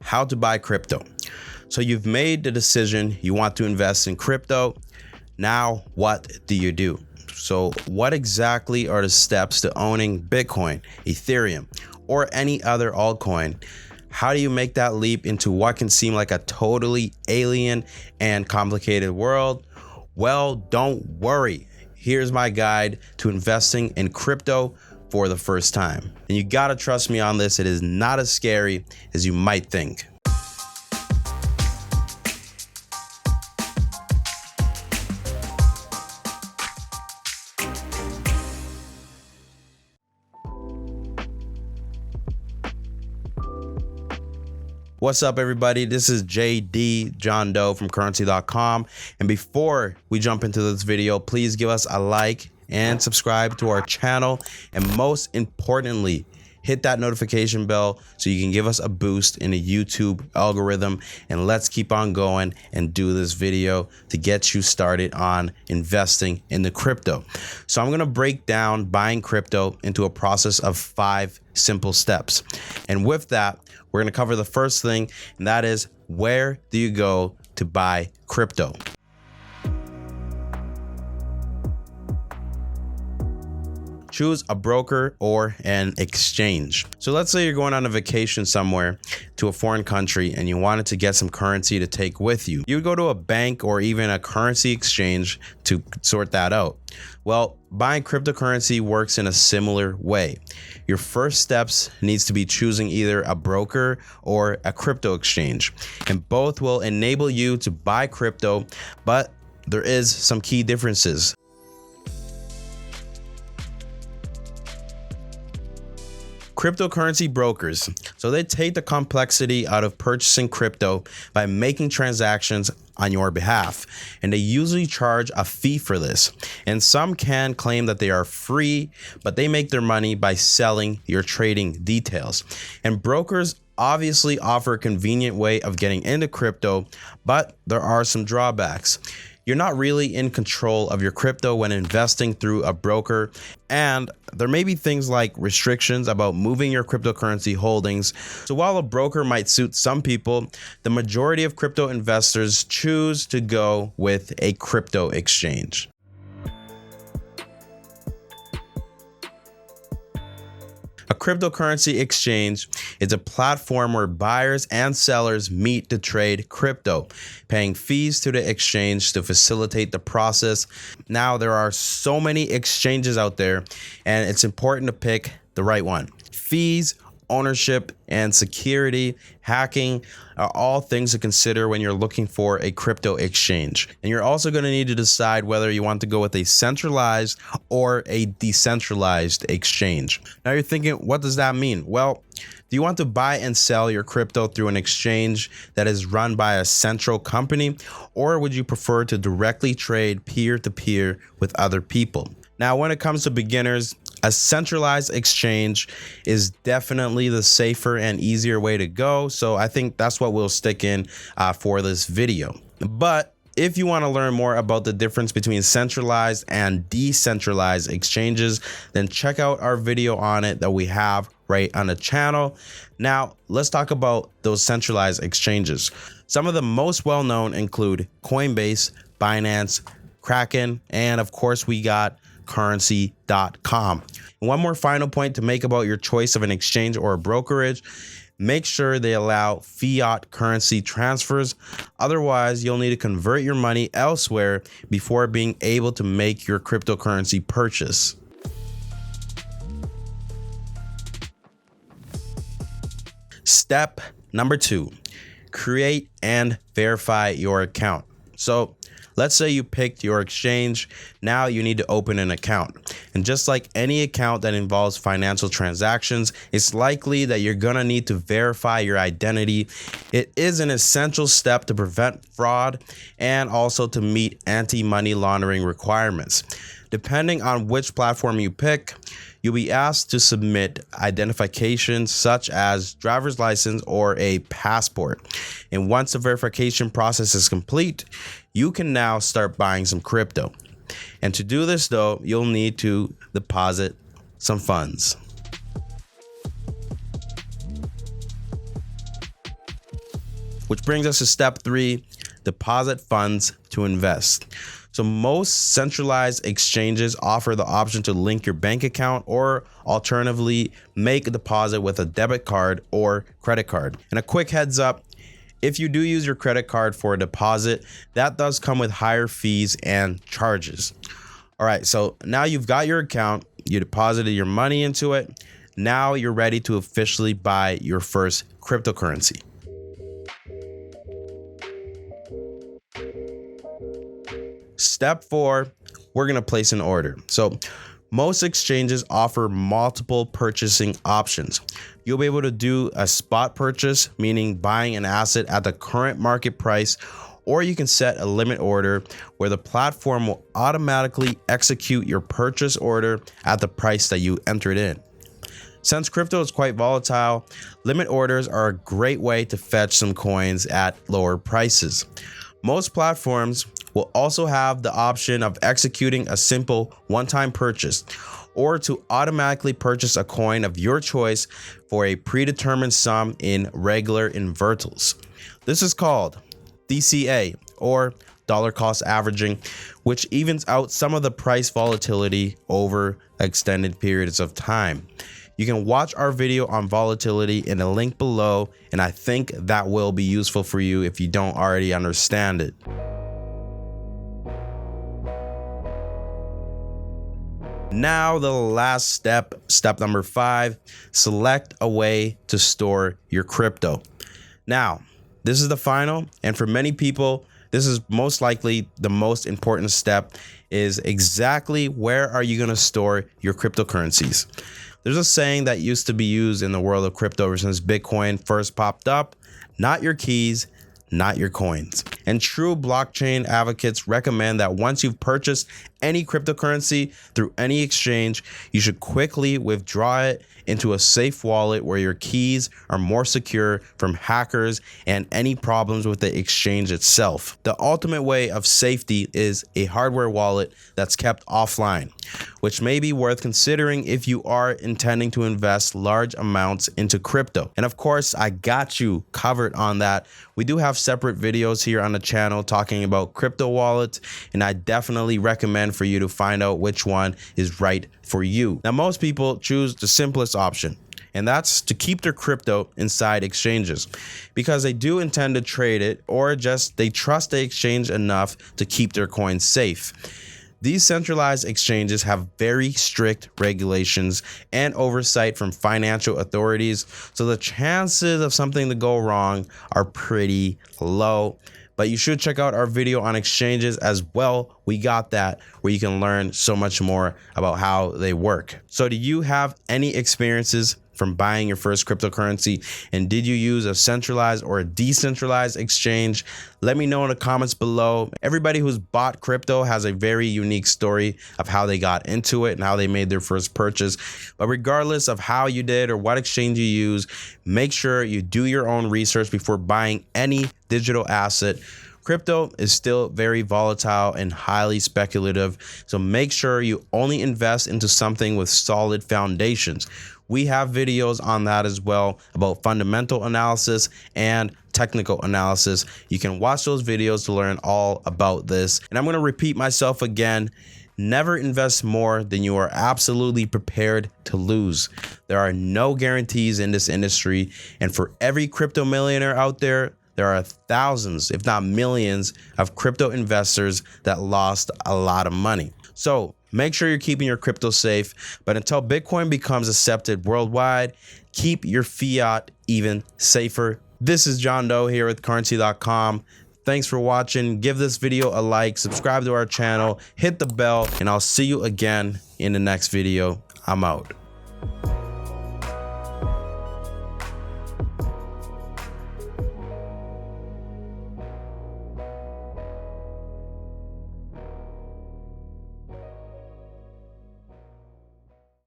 how to buy crypto. So you've made the decision you want to invest in crypto. Now, what do you do? So what exactly are the steps to owning Bitcoin, Ethereum, or any other altcoin? How do you make that leap into what can seem like a totally alien and complicated world? Well, don't worry. Here's my guide to investing in crypto for the first time. And you gotta trust me on this. It is not as scary as you might think. What's up, everybody? This is JD John Doe from Currency.com. And before we jump into this video, please give us a like and subscribe to our channel. And most importantly, hit that notification bell so you can give us a boost in the YouTube algorithm. And let's keep on going and do this video to get you started on investing in the crypto. So I'm going to break down buying crypto into a process of 5 simple steps. And with that, we're going to cover the first thing, and that is, where do you go to buy crypto? Choose a broker or an exchange. So let's say you're going on a vacation somewhere to a foreign country and you wanted to get some currency to take with you. You would go to a bank or even a currency exchange to sort that out. Well, buying cryptocurrency works in a similar way. Your first steps needs to be choosing either a broker or a crypto exchange, and both will enable you to buy crypto, but there is some key differences. Cryptocurrency brokers, so they take the complexity out of purchasing crypto by making transactions on your behalf, and they usually charge a fee for this. And some can claim that they are free, but they make their money by selling your trading details. And brokers obviously offer a convenient way of getting into crypto, but there are some drawbacks. You're not really in control of your crypto when investing through a broker, and there may be things like restrictions about moving your cryptocurrency holdings. So while a broker might suit some people, the majority of crypto investors choose to go with a crypto exchange. A cryptocurrency exchange is a platform where buyers and sellers meet to trade crypto, paying fees to the exchange to facilitate the process. Now, there are so many exchanges out there, and it's important to pick the right one. Fees, ownership, and security hacking are all things to consider when you're looking for a crypto exchange. And you're also going to need to decide whether you want to go with a centralized or a decentralized exchange. Now you're thinking, what does that mean? Well, do you want to buy and sell your crypto through an exchange that is run by a central company, or would you prefer to directly trade peer-to-peer with other people? Now, when it comes to beginners, a centralized exchange is definitely the safer and easier way to go. So I think that's what we'll stick in for this video. But if you want to learn more about the difference between centralized and decentralized exchanges, then check out our video on it that we have right on the channel. Now, let's talk about those centralized exchanges. Some of the most well-known include Coinbase, Binance, Kraken, and of course we got Currency.com. And one more final point to make about your choice of an exchange or a brokerage: make sure they allow fiat currency transfers. Otherwise, you'll need to convert your money elsewhere before being able to make your cryptocurrency purchase. Step number 2, create and verify your account. So let's say you picked your exchange. Now you need to open an account. And just like any account that involves financial transactions, it's likely that you're going to need to verify your identity. It is an essential step to prevent fraud and also to meet anti-money laundering requirements. Depending on which platform you pick, you'll be asked to submit identification such as driver's license or a passport. And once the verification process is complete, you can now start buying some crypto. And to do this, though, you'll need to deposit some funds. Which brings us to step 3, deposit funds to invest. So most centralized exchanges offer the option to link your bank account or alternatively make a deposit with a debit card or credit card. And a quick heads up, if you do use your credit card for a deposit, that does come with higher fees and charges. All right, so now you've got your account, you deposited your money into it. Now you're ready to officially buy your first cryptocurrency. Step 4, we're going to place an order. So most exchanges offer multiple purchasing options. You'll be able to do a spot purchase, meaning buying an asset at the current market price, or you can set a limit order where the platform will automatically execute your purchase order at the price that you entered in. Since crypto is quite volatile, limit orders are a great way to fetch some coins at lower prices. Most platforms will also have the option of executing a simple one-time purchase or to automatically purchase a coin of your choice for a predetermined sum in regular invertals. This is called DCA, or dollar cost averaging, which evens out some of the price volatility over extended periods of time. You can watch our video on volatility in a link below, and I think that will be useful for you if you don't already understand it. Now the last step, step number 5, select a way to store your crypto. Now, this is the final, and for many people, this is most likely the most important step, is exactly where are you going to store your cryptocurrencies. There's a saying that used to be used in the world of crypto ever since Bitcoin first popped up: not your keys, not your coins. And true blockchain advocates recommend that once you've purchased any cryptocurrency through any exchange, you should quickly withdraw it into a safe wallet where your keys are more secure from hackers and any problems with the exchange itself. The ultimate way of safety is a hardware wallet that's kept offline, which may be worth considering if you are intending to invest large amounts into crypto. And of course, I got you covered on that. We do have separate videos here on the channel talking about crypto wallets, and I definitely recommend for you to find out which one is right for you. Now, most people choose the simplest option, and that's to keep their crypto inside exchanges because they do intend to trade it, or just they trust the exchange enough to keep their coins safe. These centralized exchanges have very strict regulations and oversight from financial authorities, so the chances of something to go wrong are pretty low. But you should check out our video on exchanges as well. We got that, where you can learn so much more about how they work. So do you have any experiences from buying your first cryptocurrency, and did you use a centralized or a decentralized exchange? Let me know in the comments below. Everybody who's bought crypto has a very unique story of how they got into it and how they made their first purchase. But regardless of how you did or what exchange you use, make sure you do your own research before buying any digital asset. Crypto is still very volatile and highly speculative, so make sure you only invest into something with solid foundations. We have videos on that as well about fundamental analysis and technical analysis. You can watch those videos to learn all about this. And I'm going to repeat myself again. Never invest more than you are absolutely prepared to lose. There are no guarantees in this industry. And for every crypto millionaire out there, there are thousands, if not millions, of crypto investors that lost a lot of money. So make sure you're keeping your crypto safe. But until Bitcoin becomes accepted worldwide, keep your fiat even safer. This is John Doe here with Currency.com. Thanks for watching. Give this video a like, subscribe to our channel, hit the bell, and I'll see you again in the next video. I'm out.